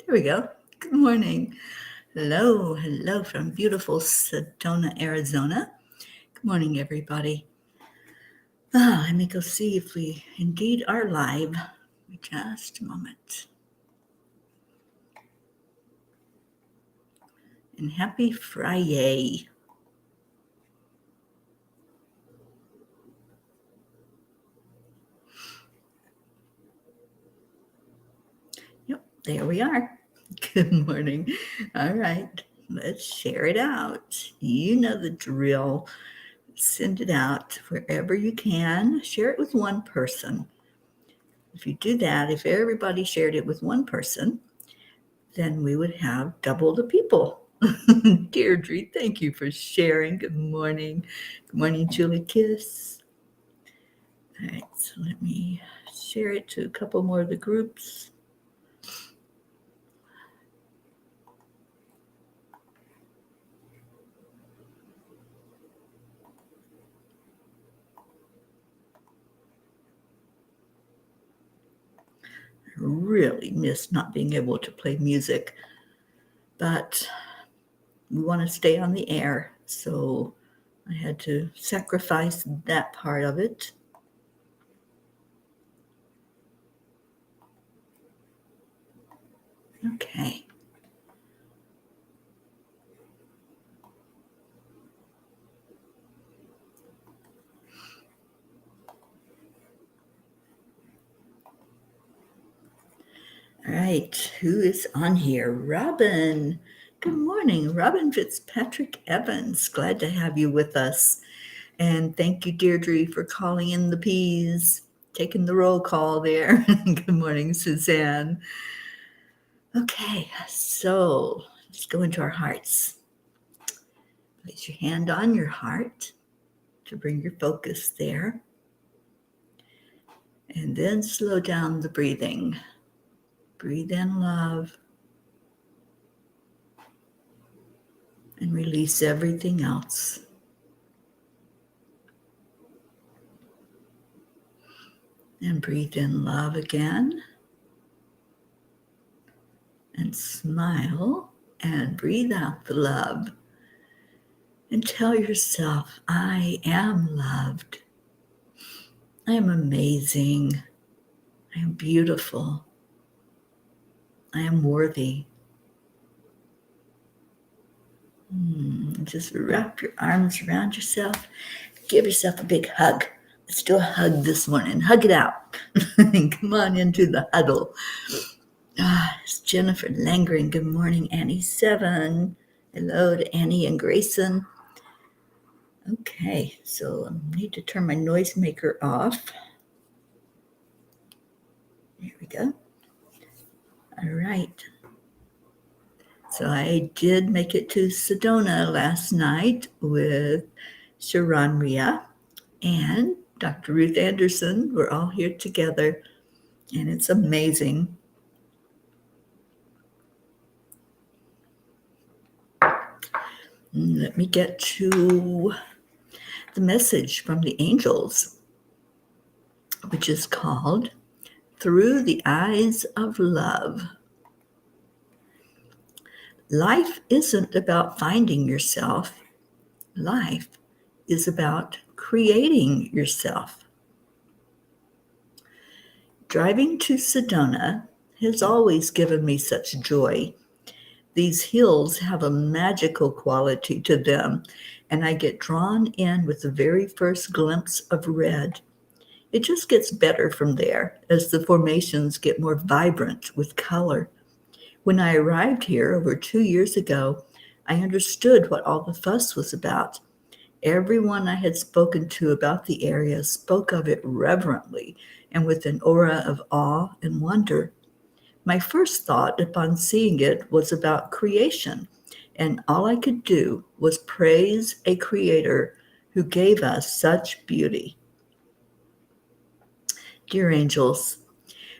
There we go. Good morning. Hello from beautiful Sedona, Arizona. Good morning, everybody. Let me go see if we indeed are live. Just a moment. And happy Friday. Yep, there we are. Good morning. All right, let's share it out. You know the drill. Send it out wherever you can. Share it with one person. If you do that, if everybody shared it with one person, then we would have double the people. Deirdre, thank you for sharing. Good morning. Good morning, Julie Kiss. All right, so let me share it to a couple more of the groups. I really miss not being able to play music, but we want to stay on the air, so I had to sacrifice that part of it. Okay. All right, who is on here? Robin. Good morning, Robin Fitzpatrick Evans. Glad to have you with us. And thank you, Deirdre, for calling in the P's, taking the roll call there. Good morning, Suzanne. Okay, so let's go into our hearts. Place your hand on your heart to bring your focus there. And then slow down the breathing. Breathe in love. And release everything else. And breathe in love again. And smile and breathe out the love. And tell yourself, I am loved. I am amazing. I am beautiful. I am worthy. Just wrap your arms around yourself. Give yourself a big hug. Let's do a hug this morning. Hug it out. Come on into the huddle. It's Jennifer Langren. Good morning, Annie 7. Hello to Annie and Grayson. Okay, so I need to turn my noisemaker off. There we go. All right. So I did make it to Sedona last night with Sharon Ria and Dr. Ruth Anderson. We're all here together, and it's amazing. Let me get to the message from the angels, which is called Through the Eyes of Love. Life isn't about finding yourself. Life is about creating yourself. Driving to Sedona has always given me such joy. These hills have a magical quality to them, and I get drawn in with the very first glimpse of red. It just gets better from there as the formations get more vibrant with color. When I arrived here over 2 years ago, I understood what all the fuss was about. Everyone I had spoken to about the area spoke of it reverently and with an aura of awe and wonder. My first thought upon seeing it was about creation, and all I could do was praise a creator who gave us such beauty. Dear angels,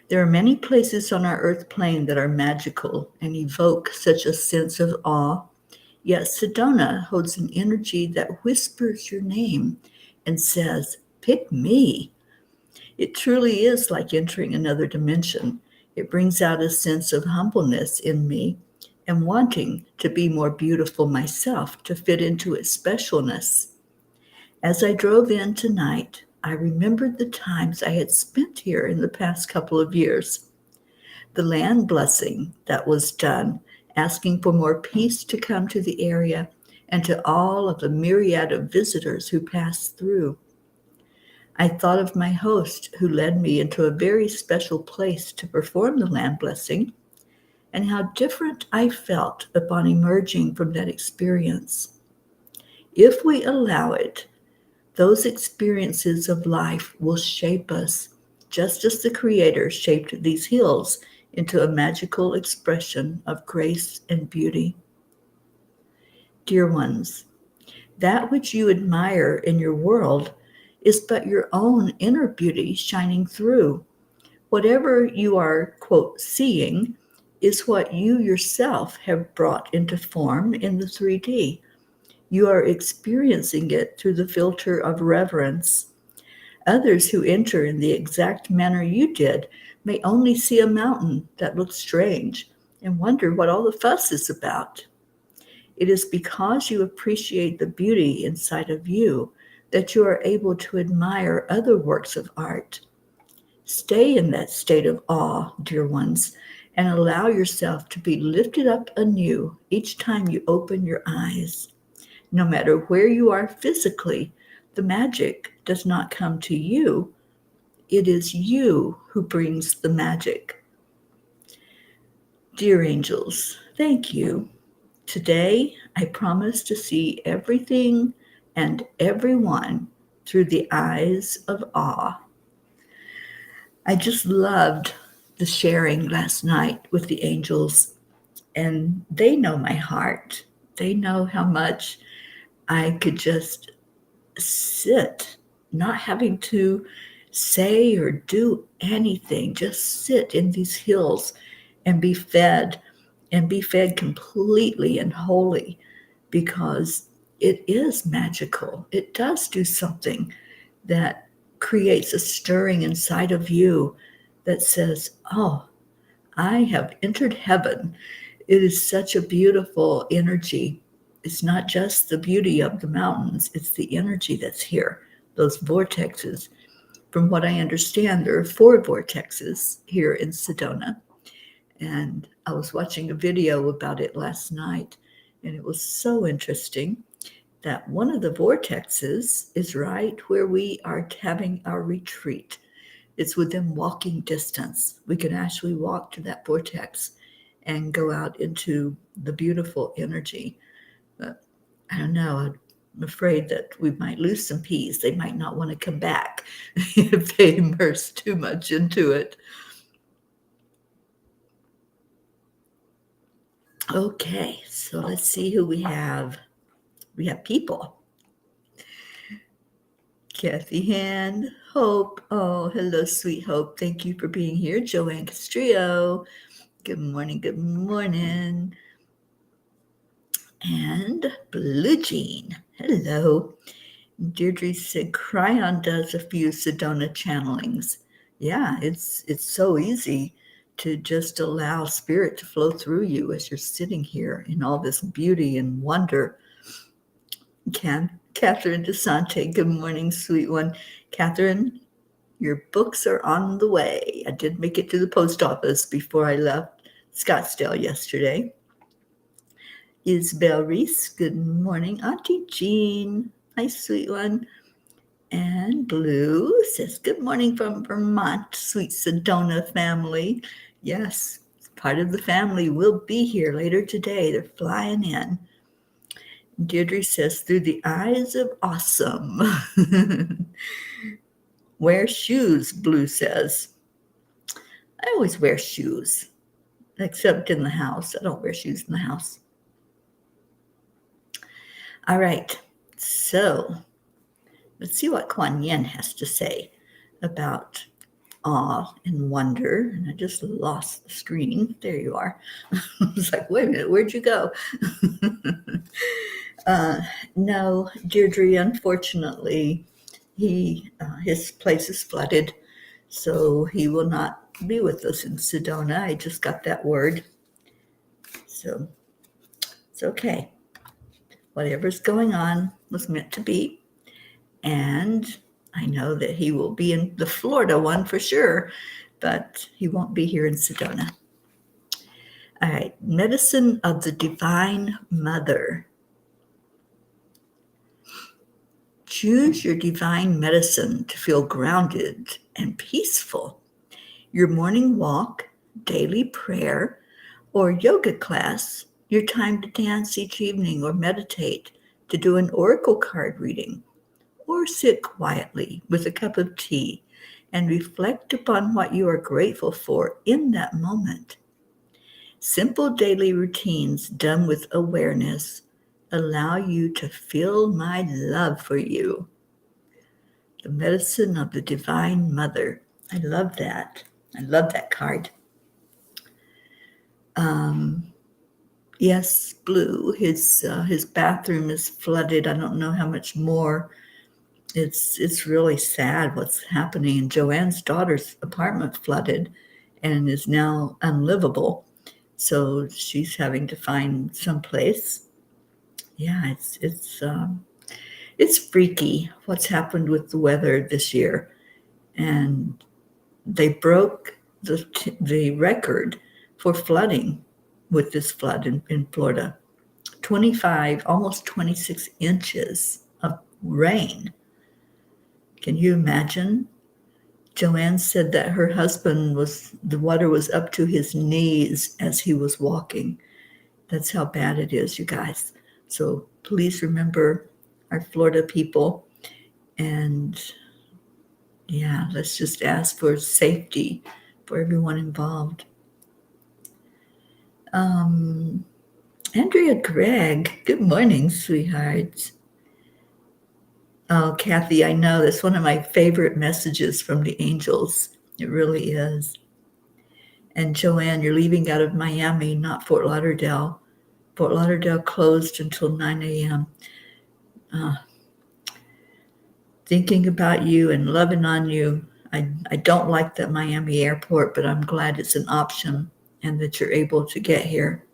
there are many places on our earth plane that are magical and evoke such a sense of awe. Yet Sedona holds an energy that whispers your name and says, pick me. It truly is like entering another dimension. It brings out a sense of humbleness in me and wanting to be more beautiful myself to fit into its specialness. As I drove in tonight, I remembered the times I had spent here in the past couple of years. The land blessing that was done, asking for more peace to come to the area and to all of the myriad of visitors who passed through. I thought of my host who led me into a very special place to perform the land blessing and how different I felt upon emerging from that experience. If we allow it, those experiences of life will shape us, just as the Creator shaped these hills into a magical expression of grace and beauty. Dear ones, that which you admire in your world is but your own inner beauty shining through. Whatever you are, quote, seeing is what you yourself have brought into form in the 3D. You are experiencing it through the filter of reverence. Others who enter in the exact manner you did may only see a mountain that looks strange and wonder what all the fuss is about. It is because you appreciate the beauty inside of you that you are able to admire other works of art. Stay in that state of awe, dear ones, and allow yourself to be lifted up anew each time you open your eyes. No matter where you are physically, the magic does not come to you. It is you who brings the magic. Dear angels, thank you. Today, I promise to see everything and everyone through the eyes of awe. I just loved the sharing last night with the angels, and they know my heart. They know how much I could just sit, not having to say or do anything, just sit in these hills and be fed completely and wholly, because it is magical. It does do something that creates a stirring inside of you that says, oh, I have entered heaven. It is such a beautiful energy. It's not just the beauty of the mountains, it's the energy that's here, those vortexes. From what I understand, there are 4 vortexes here in Sedona. And I was watching a video about it last night, and it was so interesting that one of the vortexes is right where we are having our retreat. It's within walking distance. We can actually walk to that vortex and go out into the beautiful energy. But I don't know, I'm afraid that we might lose some peas. They might not want to come back if they immerse too much into it. Okay, so let's see who we have. We have people. Kathy Hand, Hope. Oh, hello, sweet Hope. Thank you for being here. Joanne Castrillo. Good morning, good morning. And Blue Jean. Hello. Deirdre said Cryon does a few Sedona channelings. Yeah, it's so easy to just allow spirit to flow through you as you're sitting here in all this beauty and wonder. Catherine DeSante, good morning, sweet one. Catherine, your books are on the way. I did make it to the post office before I left Scottsdale yesterday. Isabel Reese, good morning. Auntie Jean, my sweet one. And Blue says, good morning from Vermont, sweet Sedona family. Yes, part of the family will be here later today. They're flying in. Deirdre says, through the eyes of awesome. Wear shoes, Blue says. I always wear shoes, except in the house. I don't wear shoes in the house. All right, so let's see what Kuan Yin has to say about awe and wonder. And I just lost the screen. There you are. I was like, wait a minute, where'd you go? No, Deirdre, unfortunately, his place is flooded, so he will not be with us in Sedona. I just got that word. So it's okay. Whatever's going on was meant to be. And I know that he will be in the Florida one for sure, but he won't be here in Sedona. All right, medicine of the Divine Mother. Choose your divine medicine to feel grounded and peaceful. Your morning walk, daily prayer, or yoga class, your time to dance each evening or meditate, to do an oracle card reading, or sit quietly with a cup of tea and reflect upon what you are grateful for in that moment. Simple daily routines done with awareness allow you to feel my love for you. The medicine of the Divine Mother. I love that. I love that card. Yes, Blue. His bathroom is flooded. I don't know how much more. It's really sad what's happening. And Joanne's daughter's apartment flooded and is now unlivable. So she's having to find someplace. Yeah, it's freaky what's happened with the weather this year, and they broke the record for flooding with this flood in Florida. 25, almost 26 inches of rain. Can you imagine? Joanne said that her husband the water was up to his knees as he was walking. That's how bad it is, you guys. So please remember our Florida people. And yeah, let's just ask for safety for everyone involved. Andrea Gregg, good morning, sweethearts. Oh, Kathy, I know that's one of my favorite messages from the angels. It really is. And Joanne, you're leaving out of Miami, not Fort Lauderdale. Fort Lauderdale closed until 9 a.m. Thinking about you and loving on you. I don't like that Miami airport, but I'm glad it's an option and that you're able to get here.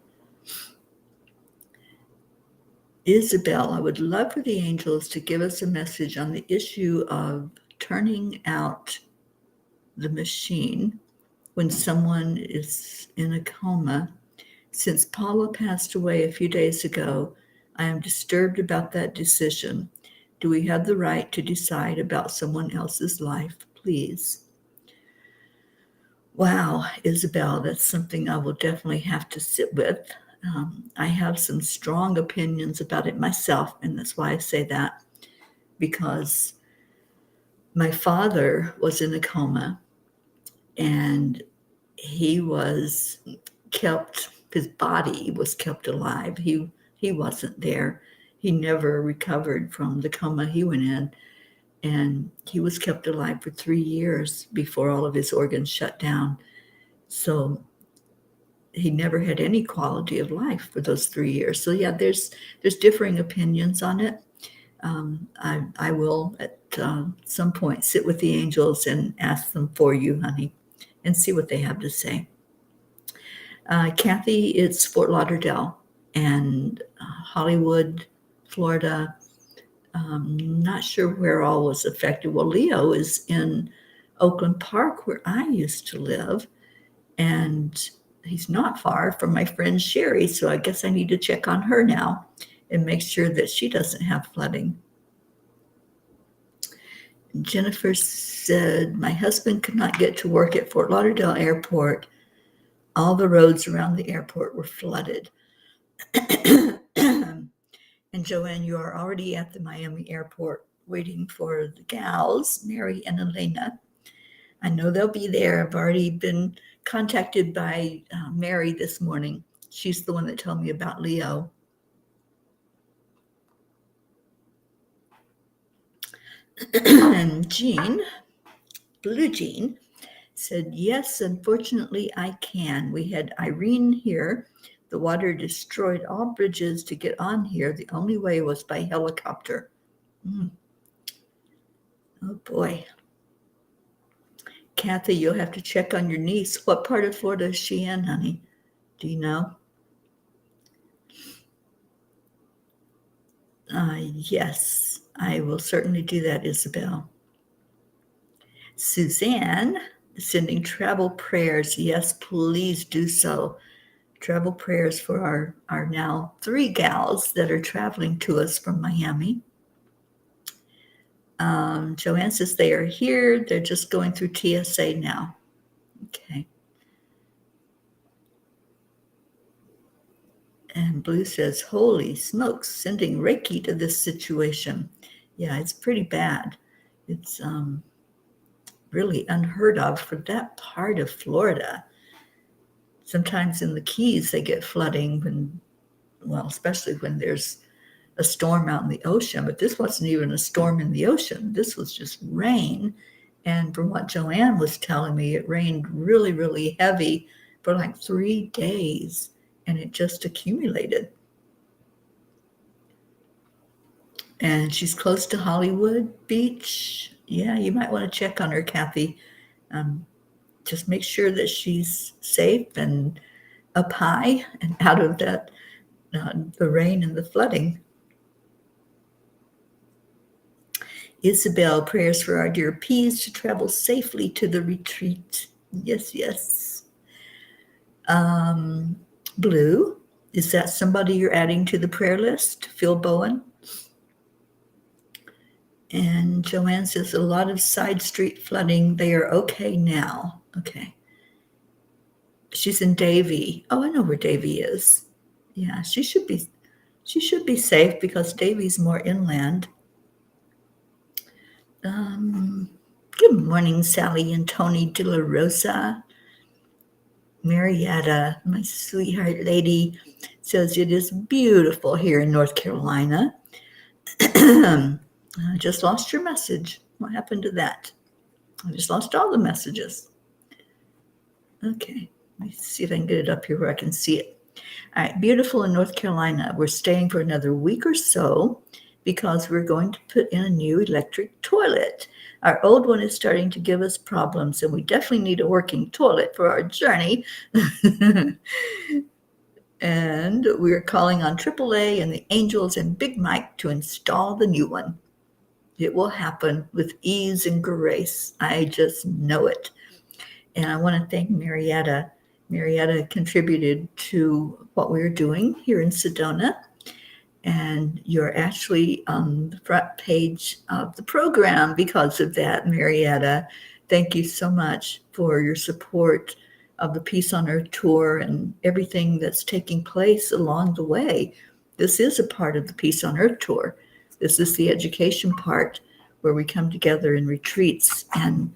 Isabel, I would love for the angels to give us a message on the issue of turning out the machine when someone is in a coma. Since Paula passed away a few days ago, I am disturbed about that decision. Do we have the right to decide about someone else's life, please? Wow, Isabel, that's something I will definitely have to sit with. I have some strong opinions about it myself, and that's why I say that, because my father was in a coma, and he was kept, his body was kept alive. He wasn't there. He never recovered from the coma he went in, and he was kept alive for 3 years before all of his organs shut down. So he never had any quality of life for those 3 years. So yeah, there's differing opinions on it. I will at some point sit with the angels and ask them for you, honey, and see what they have to say. Kathy, it's Fort Lauderdale and Hollywood, Florida. Not sure where all was affected. Well, Leo is in Oakland Park, where I used to live, and he's not far from my friend Sherry, so I guess I need to check on her now and make sure that she doesn't have flooding. Jennifer said, my husband could not get to work at Fort Lauderdale Airport. All the roads around the airport were flooded. And Joanne, you are already at the Miami airport waiting for the gals, Mary and Elena. I know they'll be there. I've already been contacted by Mary this morning. She's the one that told me about Leo. And Jean, Blue Jean, said, yes, unfortunately I can. We had Irene here. The water destroyed all bridges to get on here. The only way was by helicopter. Oh boy. Kathy, you'll have to check on your niece. What part of Florida is she in, honey? Do you know? Yes, I will certainly do that, Isabel. Suzanne, sending travel prayers. Yes, please do so. Travel prayers for our now 3 gals that are traveling to us from Miami. Joanne says they are here. They're just going through TSA now. Okay. And Blue says, holy smokes, sending Reiki to this situation. Yeah, it's pretty bad. It's really unheard of for that part of Florida. Sometimes in the Keys, they get flooding when, well, especially when there's a storm out in the ocean. But this wasn't even a storm in the ocean. This was just rain. And from what Joanne was telling me, it rained really, really heavy for like 3 days, and it just accumulated. And she's close to Hollywood Beach. Yeah, you might want to check on her, Kathy. Just make sure that she's safe and up high and out of that the rain and the flooding. Isabel, prayers for our dear P's to travel safely to the retreat. Yes, yes. Blue, is that somebody you're adding to the prayer list? Phil Bowen? And Joanne says, a lot of side street flooding. They are okay now. Okay. She's in Davie. Oh, I know where Davie is. Yeah, she should be safe because Davie's more inland. Good morning, Sally and Tony De La Rosa. Marietta, my sweetheart lady, says it is beautiful here in North Carolina. I just lost your message. What happened to that? I just lost all the messages. Okay, let me see if I can get it up here where I can see it. All right, beautiful in North Carolina. We're staying for another week or so because we're going to put in a new electric toilet. Our old one is starting to give us problems, and we definitely need a working toilet for our journey. And we're calling on AAA and the Angels and Big Mike to install the new one. It will happen with ease and grace. I just know it. And I want to thank Marietta. Marietta contributed to what we're doing here in Sedona. And you're actually on the front page of the program because of that, Marietta. Thank you so much for your support of the Peace on Earth tour and everything that's taking place along the way. This is a part of the Peace on Earth tour. This is the education part where we come together in retreats and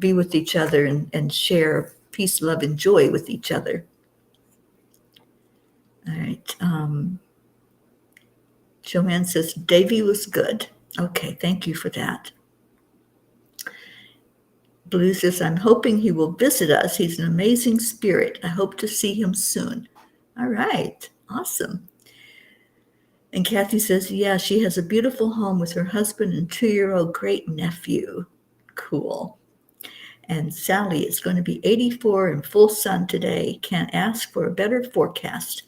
be with each other and share peace, love, and joy with each other. All right. Joanne says, Davy was good. Okay, thank you for that. Blue says, I'm hoping he will visit us. He's an amazing spirit. I hope to see him soon. All right, awesome. And Kathy says, yeah, she has a beautiful home with her husband and 2-year-old great nephew. Cool. And Sally, it's going to be 84 and full sun today. Can't ask for a better forecast.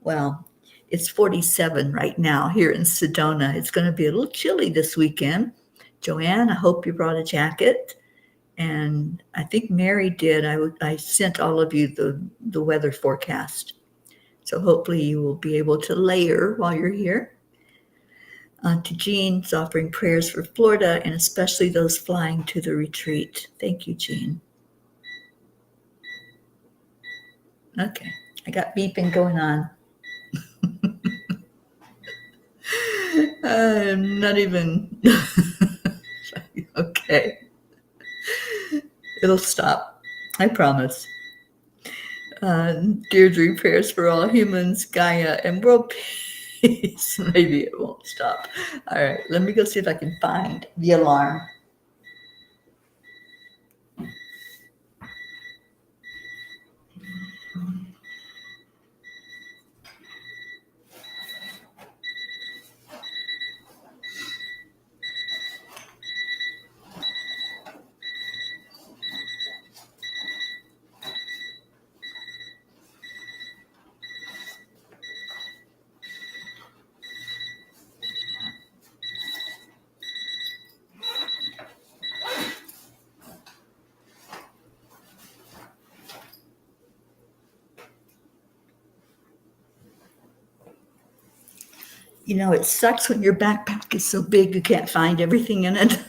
Well, it's 47 right now here in Sedona. It's going to be a little chilly this weekend. Joanne, I hope you brought a jacket. And I think Mary did. I sent all of you the weather forecast. So hopefully you will be able to layer while you're here. To Jean's offering prayers for Florida and especially those flying to the retreat. Thank you, Jean. Okay, I got beeping going on. I'm not even. Okay. It'll stop. I promise. Deirdre, prayers for all humans, Gaia, and world peace. Maybe it won't stop. All right, let me go see if I can find the alarm. You know, it sucks when your backpack is so big you can't find everything in it.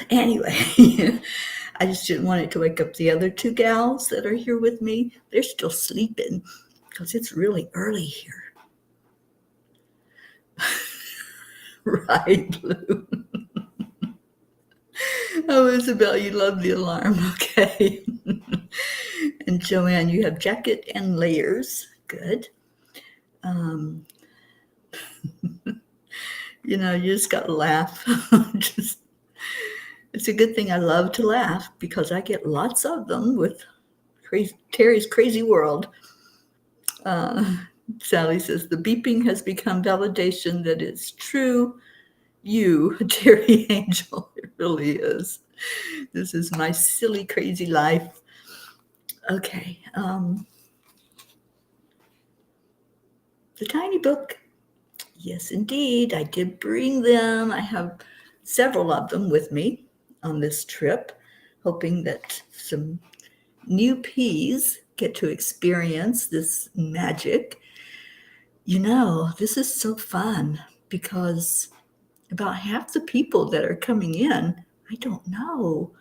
Anyway, I just didn't want it to wake up the other two gals that are here with me. They're still sleeping because it's really early here. Right, Blue? Oh, Isabel, you love the alarm. Okay. And Joanne, you have jacket and layers. Good. You know, you just got to laugh. It's a good thing I love to laugh because I get lots of them with Teri's crazy world. Sally says, the beeping has become validation that it's true. You, Teri Angel, it really is. This is my silly, crazy life. Okay. The tiny book. Yes, indeed. I did bring them. I have several of them with me on this trip, hoping that some new peas get to experience this magic. You know, this is so fun because about half the people that are coming in, I don't know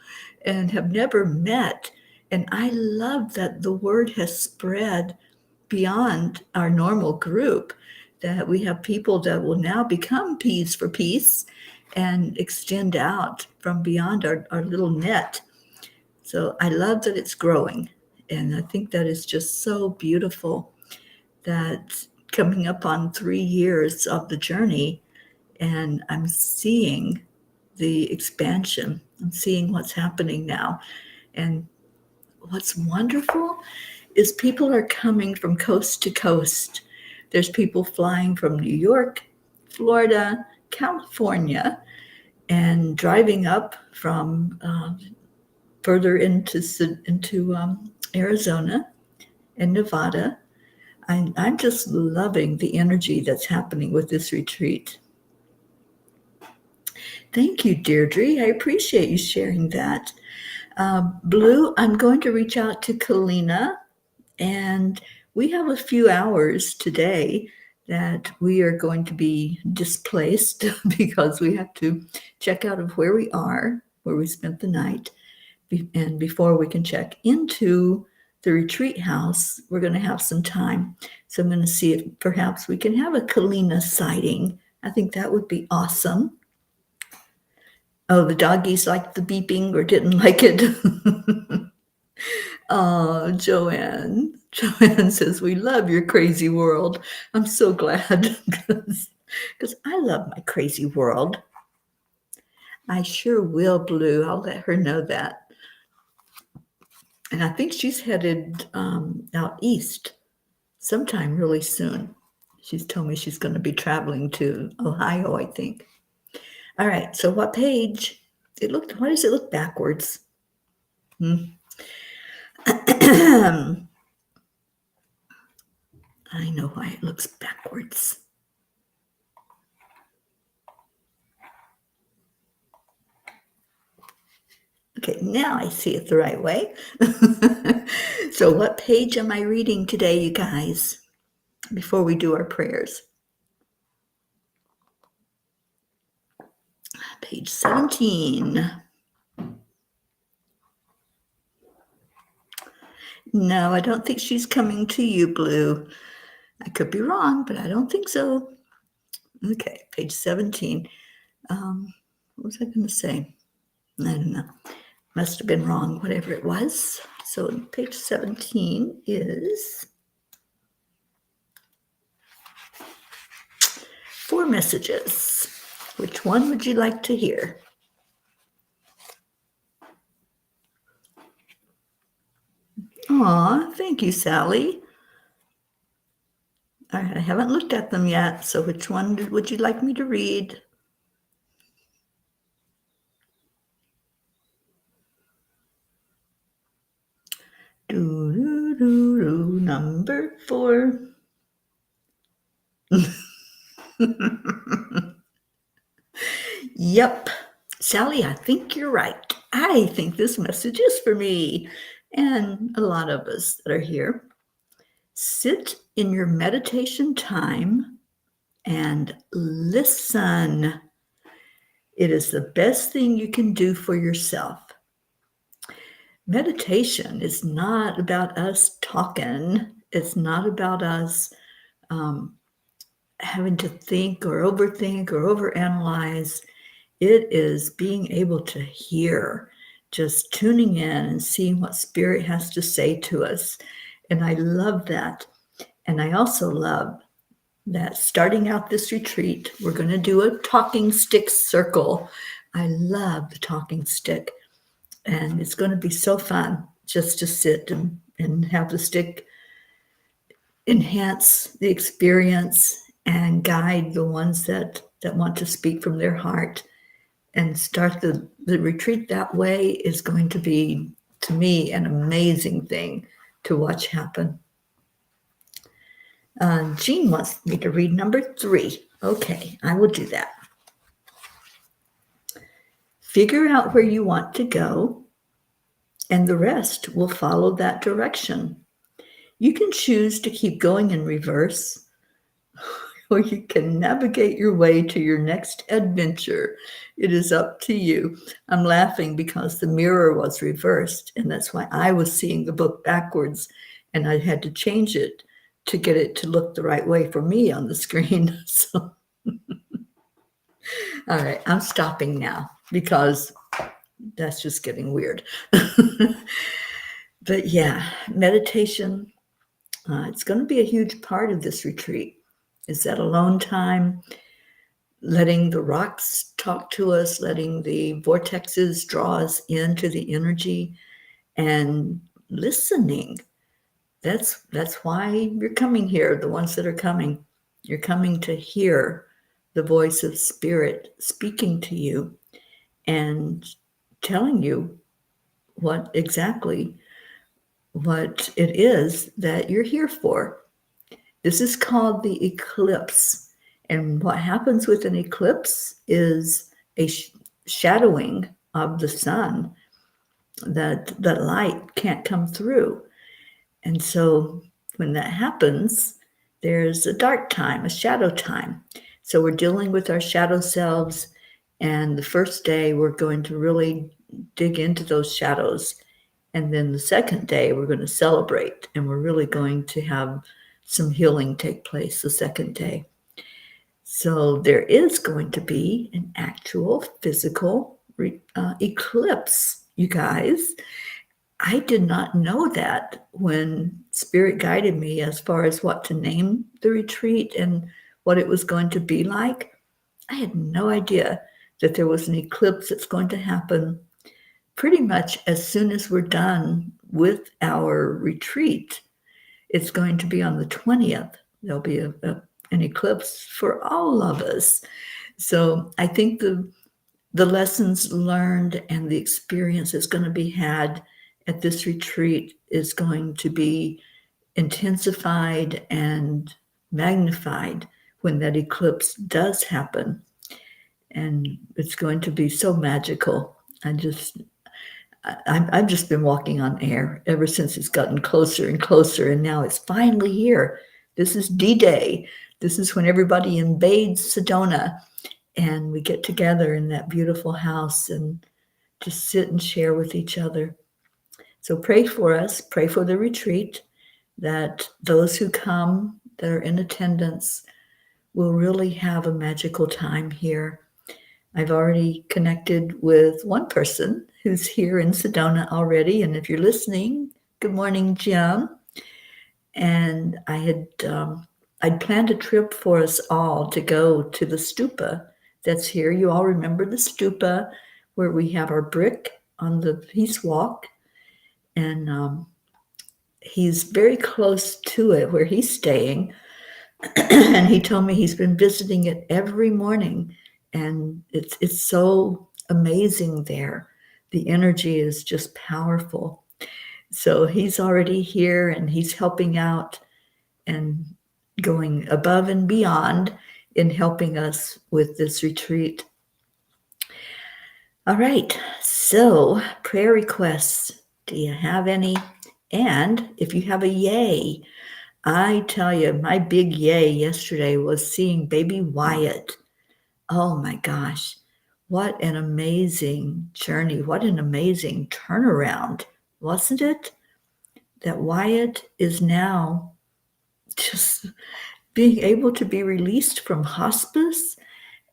and have never met. And I love that the word has spread beyond our normal group, that we have people that will now become Peas for Peace and extend out from beyond our little net. So I love that it's growing. And I think that is just so beautiful that coming up on 3 years of the journey, and I'm seeing the expansion. I'm seeing what's happening now. And what's wonderful is people are coming from coast to coast. There's people flying from New York, Florida, California, and driving up from further into Arizona and Nevada. I'm just loving the energy that's happening with this retreat. Thank you, Deirdre. I appreciate you sharing that. Blue, I'm going to reach out to Kalina, and we have a few hours today that we are going to be displaced because we have to check out of where we are, where we spent the night. And before we can check into the retreat house, we're going to have some time. So I'm going to see if perhaps we can have a Kalina sighting. I think that would be awesome. Oh, the doggies liked the beeping or didn't like it. Oh, Joanne. Joanne says, we love your crazy world. I'm so glad because I love my crazy world. I sure will, Blue. I'll let her know that. And I think she's headed out east sometime really soon. She's told me she's going to be traveling to Ohio, I think. All right, so what page? Why does it look backwards? I know why it looks backwards. Okay, now I see it the right way. So what page am I reading today, you guys, before we do our prayers? Page 17. No, I don't think she's coming to you, Blue. I could be wrong, but I don't think so. Okay, page 17. What was I going to say? I don't know. Must have been wrong, whatever it was. So page 17 is 4 messages. Which one would you like to hear? Aw, thank you, Sally. All right, I haven't looked at them yet, so which one would you like me to read? Number 4. Yep. Sally, I think you're right. I think this message is for me and a lot of us that are here. Sit in your meditation time and listen. It is the best thing you can do for yourself. Meditation is not about us talking. It's not about us having to think or overthink or overanalyze. It is being able to hear, just tuning in and seeing what Spirit has to say to us. And I love that. And I also love that starting out this retreat, we're going to do a talking stick circle. I love the talking stick. And it's going to be so fun just to sit and have the stick enhance the experience and guide the ones that want to speak from their heart. And start the retreat that way is going to be, to me, an amazing thing to watch happen. Jean wants me to read number 3. Okay, I will do that. Figure out where you want to go, and the rest will follow that direction. You can choose to keep going in reverse, or you can navigate your way to your next adventure. It is up to you. I'm laughing because the mirror was reversed, and that's why I was seeing the book backwards, and I had to change it to get it to look the right way for me on the screen. So, all right, I'm stopping now because that's just getting weird. But yeah, meditation, it's going to be a huge part of this retreat. Is that alone time, letting the rocks talk to us, letting the vortexes draw us into the energy, and listening. That's why you're coming here, the ones that are coming. You're coming to hear the voice of Spirit speaking to you and telling you what exactly what it is that you're here for. This is called the eclipse. And what happens with an eclipse is a shadowing of the sun, that light can't come through. And so when that happens, there's a dark time, a shadow time. So we're dealing with our shadow selves. And the first day, we're going to really dig into those shadows. And then the second day, we're going to celebrate. And we're really going to have some healing take place the second day. So there is going to be an actual physical eclipse, you guys. I did not know that when Spirit guided me as far as what to name the retreat and what it was going to be like. I had no idea that there was an eclipse that's going to happen pretty much as soon as we're done with our retreat. It's going to be on the 20th. There'll be an eclipse for all of us. So I think the lessons learned and the experience that's going to be had at this retreat is going to be intensified and magnified when that eclipse does happen. And it's going to be so magical. I've just been walking on air ever since it's gotten closer and closer, and now it's finally here. This is D-Day. This is when everybody invades Sedona, and we get together in that beautiful house and just sit and share with each other. So pray for us, pray for the retreat, that those who come, that are in attendance, will really have a magical time here. I've already connected with one person who's here in Sedona already. And if you're listening, good morning, Jim. And I'd planned a trip for us all to go to the stupa that's here. You all remember the stupa where we have our brick on the peace walk. And he's very close to it where he's staying. And he told me he's been visiting it every morning. And it's so amazing there. The energy is just powerful. So he's already here and he's helping out and going above and beyond in helping us with this retreat. All right, so prayer requests. Do you have any? And if you have a yay, I tell you, my big yay yesterday was seeing baby Wyatt. Oh my gosh, what an amazing journey. What an amazing turnaround, wasn't it? That Wyatt is now just being able to be released from hospice.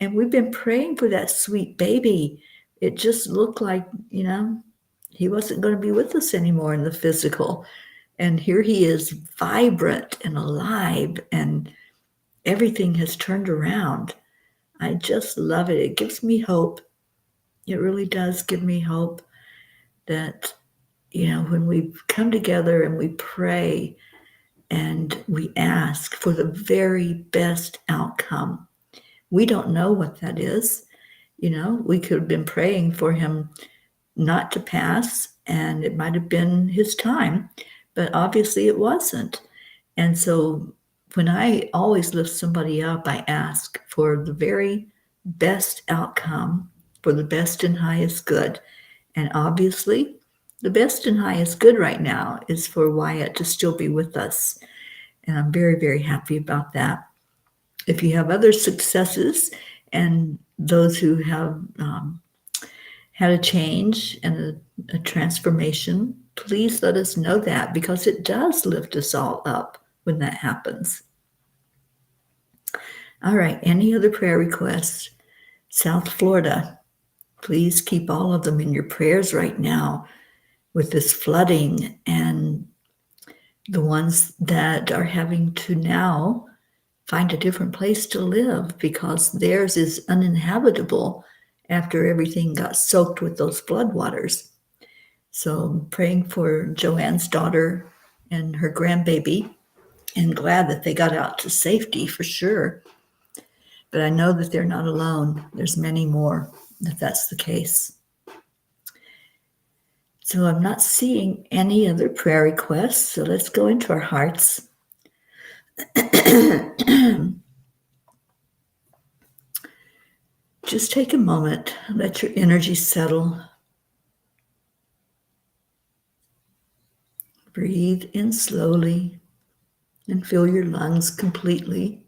And we've been praying for that sweet baby. It just looked like, he wasn't going to be with us anymore in the physical. And here he is, vibrant and alive, and everything has turned around. I just love it. It gives me hope. It really does give me hope that, when we come together and we pray and we ask for the very best outcome, we don't know what that is. We could have been praying for him not to pass, and it might have been his time, but obviously it wasn't. And so when I always lift somebody up, I ask for the very best outcome, for the best and highest good. And obviously, the best and highest good right now is for Wyatt to still be with us. And I'm very, very happy about that. If you have other successes and those who have had a change and a transformation, please let us know that, because it does lift us all up when that happens. All right, any other prayer requests? South Florida, please keep all of them in your prayers right now with this flooding, and the ones that are having to now find a different place to live because theirs is uninhabitable after everything got soaked with those floodwaters. So I'm praying for Joanne's daughter and her grandbaby, and glad that they got out to safety for sure. But I know that they're not alone. There's many more if that's the case. So I'm not seeing any other prayer requests. So let's go into our hearts. Just take a moment, let your energy settle. Breathe in slowly and fill your lungs completely.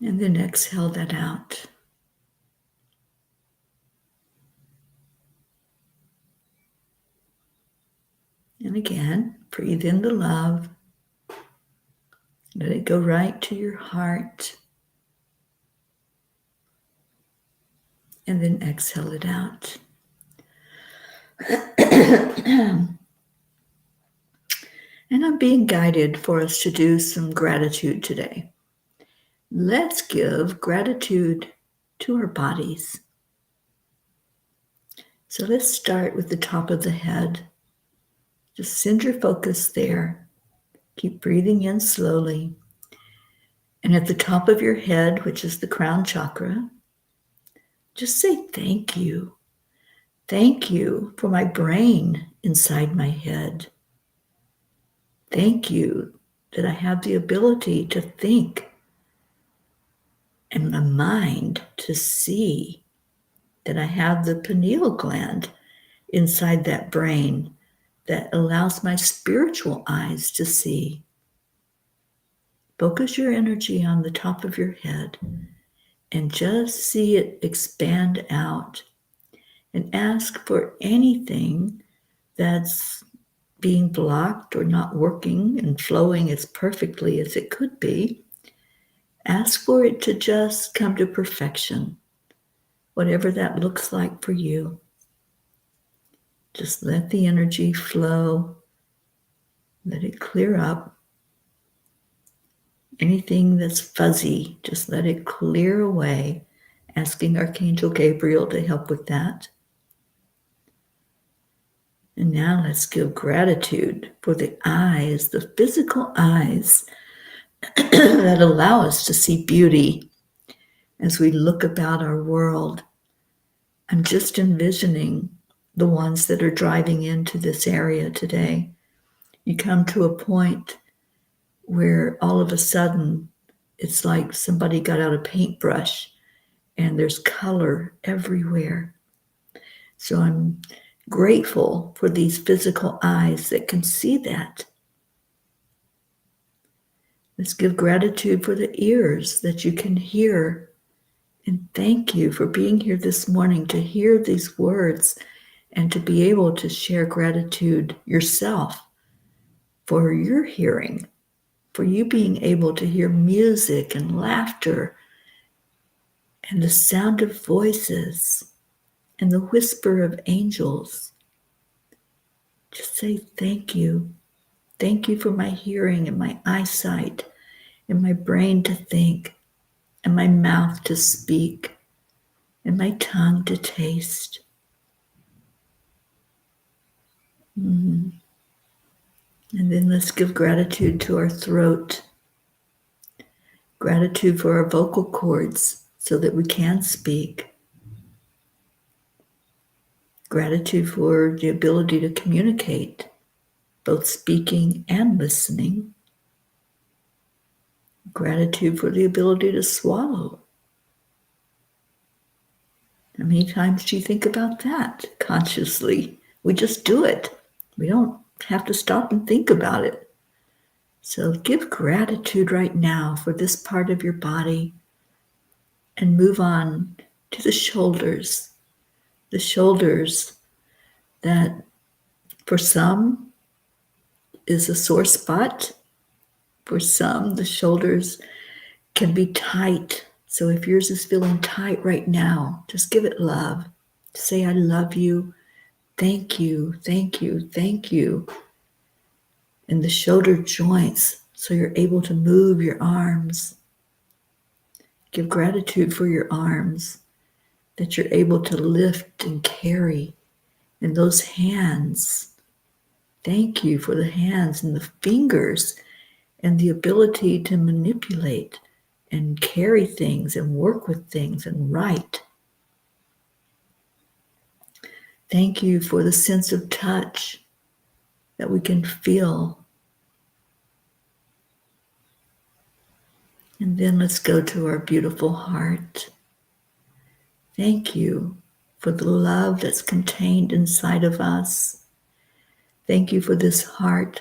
And then exhale that out. And again, breathe in the love. Let it go right to your heart. And then exhale it out. And I'm being guided for us to do some gratitude today. Let's give gratitude to our bodies. So let's start with the top of the head. Just send your focus there. Keep breathing in slowly. And at the top of your head, which is the crown chakra, just say thank you. Thank you for my brain inside my head. Thank you that I have the ability to think and my mind to see, that I have the pineal gland inside that brain that allows my spiritual eyes to see. Focus your energy on the top of your head and just see it expand out, and ask for anything that's being blocked or not working and flowing as perfectly as it could be. Ask for it to just come to perfection, whatever that looks like for you. Just let the energy flow. Let it clear up. Anything that's fuzzy, just let it clear away, asking Archangel Gabriel to help with that. And now let's give gratitude for the eyes, the physical eyes that allow us to see beauty as we look about our world. I'm just envisioning the ones that are driving into this area today. You come to a point where all of a sudden it's like somebody got out a paintbrush and there's color everywhere. So I'm Grateful for these physical eyes that can see that. Let's give gratitude for the ears that you can hear. And thank you for being here this morning to hear these words and to be able to share gratitude yourself for your hearing, for you being able to hear music and laughter and the sound of voices and the whisper of angels. Just say thank you. Thank you for my hearing and my eyesight and my brain to think and my mouth to speak and my tongue to taste. And then let's give gratitude to our throat. Gratitude for our vocal cords so that we can speak. Gratitude for the ability to communicate, both speaking and listening. Gratitude for the ability to swallow. How many times do you think about that consciously? We just do it. We don't have to stop and think about it. So give gratitude right now for this part of your body and move on to the shoulders. The shoulders that for some is a sore spot. For some, the shoulders can be tight. So if yours is feeling tight right now, just give it love. Say, I love you. Thank you, thank you, thank you. And the shoulder joints, so you're able to move your arms. Give gratitude for your arms, that you're able to lift and carry. And those hands, thank you for the hands and the fingers and the ability to manipulate and carry things and work with things and write. Thank you for the sense of touch that we can feel. And then let's go to our beautiful heart. Thank you for the love that's contained inside of us. Thank you for this heart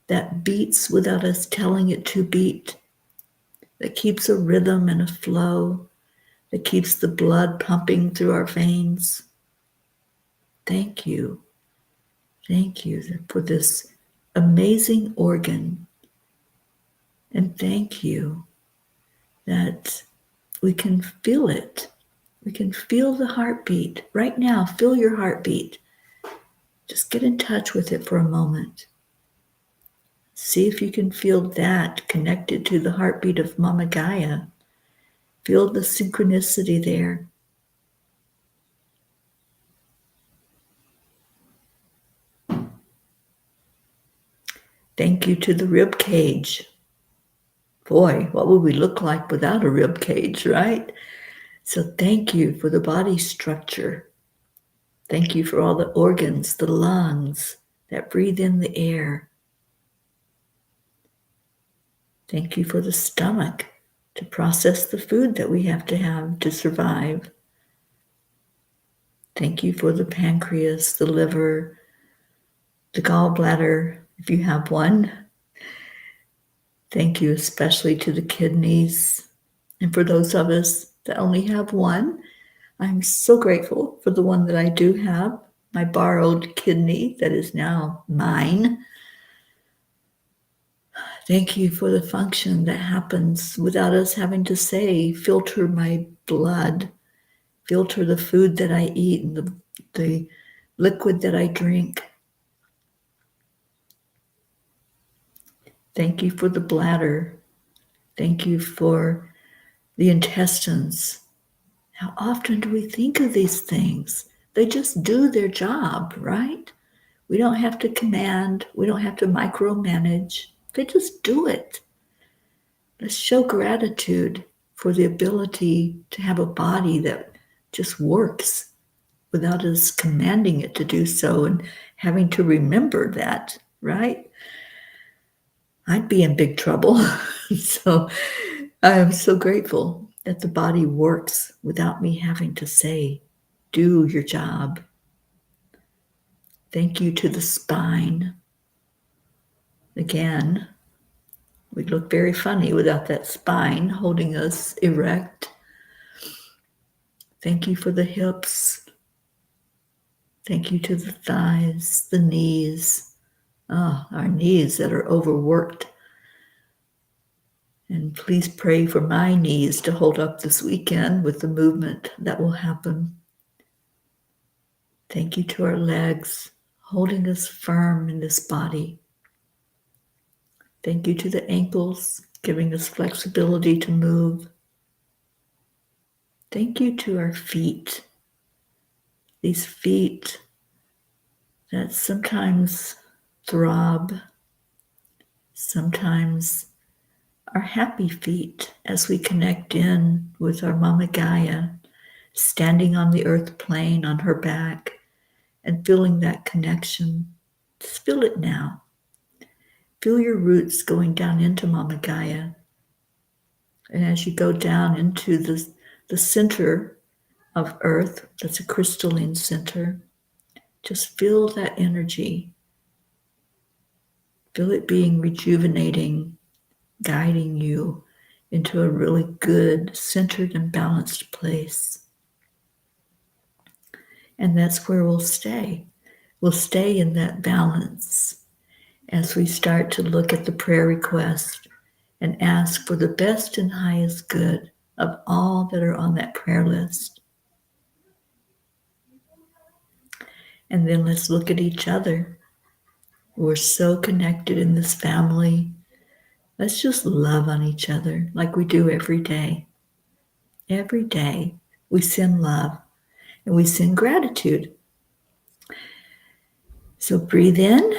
that beats without us telling it to beat, that keeps a rhythm and a flow, that keeps the blood pumping through our veins. Thank you. Thank you for this amazing organ. And thank you that we can feel it. We can feel the heartbeat. Right now, feel your heartbeat. Just get in touch with it for a moment. See if you can feel that connected to the heartbeat of Mama Gaia. Feel the synchronicity there. Thank you to the rib cage. Boy, what would we look like without a rib cage, right? So thank you for the body structure. Thank you for all the organs, the lungs that breathe in the air. Thank you for the stomach to process the food that we have to survive. Thank you for the pancreas, the liver, the gallbladder, if you have one. Thank you especially to the kidneys. And for those of us that only have one, I'm so grateful for the one that I do have, my borrowed kidney that is now mine. Thank you for the function that happens without us having to say, filter my blood, filter the food that I eat and the liquid that I drink. Thank you for the bladder. Thank you for the intestines. How often do we think of these things? They just do their job, right? We don't have to command. We don't have to micromanage. They just do it. Let's show gratitude for the ability to have a body that just works without us commanding it to do so and having to remember that, right? I'd be in big trouble. So I am so grateful that the body works without me having to say, do your job. Thank you to the spine. Again, we'd look very funny without that spine holding us erect. Thank you for the hips. Thank you to the thighs, the knees. Our knees that are overworked. And please pray for my knees to hold up this weekend with the movement that will happen. Thank you to our legs, holding us firm in this body. Thank you to the ankles, giving us flexibility to move. Thank you to our feet, these feet that sometimes throb, sometimes are happy feet as we connect in with our Mama Gaia, standing on the earth plane on her back and feeling that connection. Just feel it now. Feel your roots going down into Mama Gaia. And as you go down into the center of earth, that's a crystalline center, just feel that energy. Feel it being rejuvenating, guiding you into a really good, centered and balanced place. And that's where we'll stay. We'll stay in that balance as we start to look at the prayer request and ask for the best and highest good of all that are on that prayer list. And then let's look at each other. We're so connected in this family. Let's just love on each other like we do every day. Every day we send love and we send gratitude. So breathe in.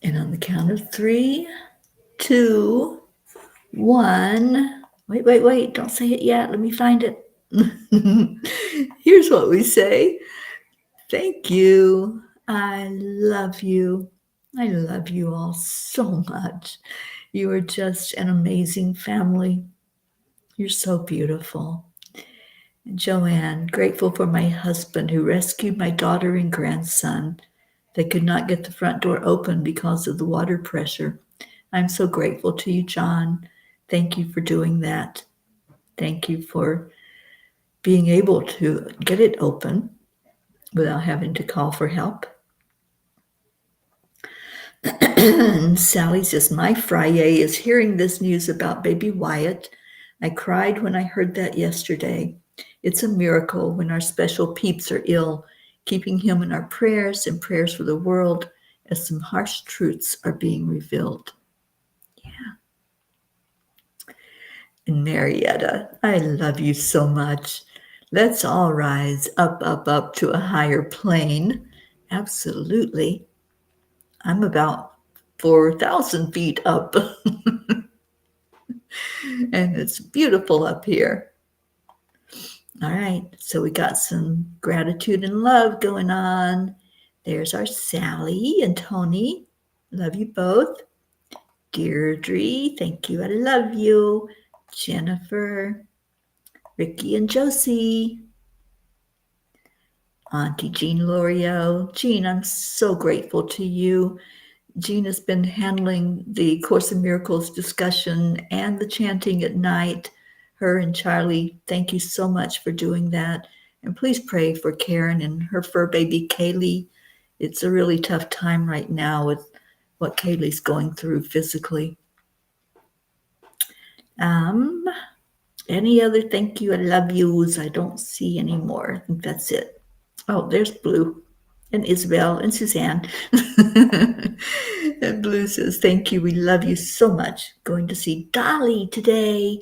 And on the count of 3, 2, 1. Wait. Don't say it yet. Let me find it. Here's what we say. Thank you. I love you. I love you all so much. You are just an amazing family. You're so beautiful. Joanne, grateful for my husband who rescued my daughter and grandson. They could not get the front door open because of the water pressure. I'm so grateful to you, John. Thank you for doing that. Thank you for being able to get it open without having to call for help. Sally says, my Friday is hearing this news about baby Wyatt. I cried when I heard that yesterday. It's a miracle when our special peeps are ill, keeping him in our prayers and prayers for the world as some harsh truths are being revealed. Yeah. And Marietta, I love you so much. Let's all rise up to a higher plane. Absolutely. I'm about 4,000 feet up. And it's beautiful up here. All right, so we got some gratitude and love going on. There's our Sally and Tony. Love you both. Deirdre, thank you. I love you. Jennifer, Ricky and Josie. Auntie Jean Lorio. Jean, I'm so grateful to you. Jean has been handling the Course in Miracles discussion and the chanting at night. Her and Charlie, thank you so much for doing that. And please pray for Karen and her fur baby, Kaylee. It's a really tough time right now with what Kaylee's going through physically. Any other thank you, I love yous? I don't see any more. I think that's it. Oh, there's Blue and Isabel and Suzanne. And Blue says, thank you. We love you so much. Going to see Dolly today.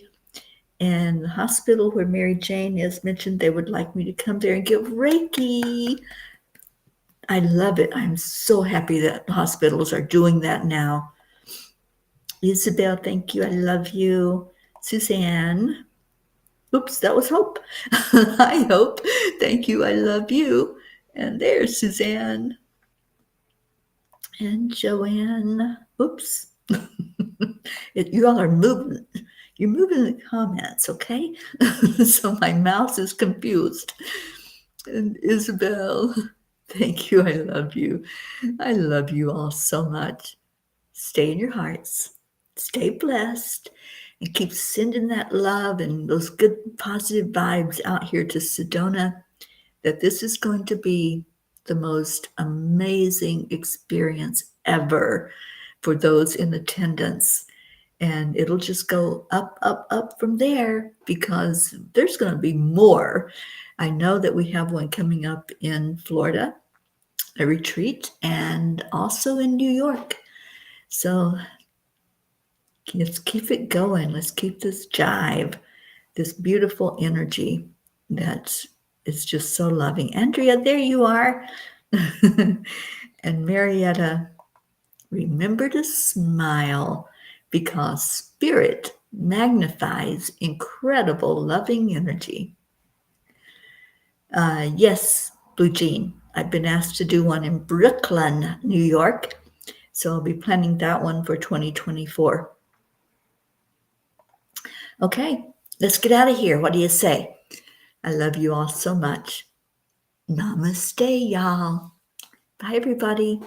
And the hospital where Mary Jane is mentioned, they would like me to come there and give Reiki. I love it. I'm so happy that hospitals are doing that now. Isabel, thank you. I love you. Suzanne. Oops, that was Hope. Hi, Hope. Thank you. I love you. And there's Suzanne. And Joanne. Oops. You all are moving. You're moving the comments, okay? So my mouse is confused. And Isabel, Thank you. I love you. I love you all so much. Stay in your hearts. Stay blessed. And keep sending that love and those good positive vibes out here to Sedona, that this is going to be the most amazing experience ever for those in attendance. And it'll just go up, up, up from there, because there's going to be more. I know that we have one coming up in Florida, a retreat, and also in New York. So let's keep it going. Let's keep this jive, this beautiful energy that is just so loving. Andrea, there you are. And Marietta, remember to smile, because spirit magnifies incredible loving energy. Yes, Blue Jean, I've been asked to do one in Brooklyn, New York. So I'll be planning that one for 2024. Okay, let's get out of here. What do you say? I love you all so much. Namaste, y'all. Bye, everybody.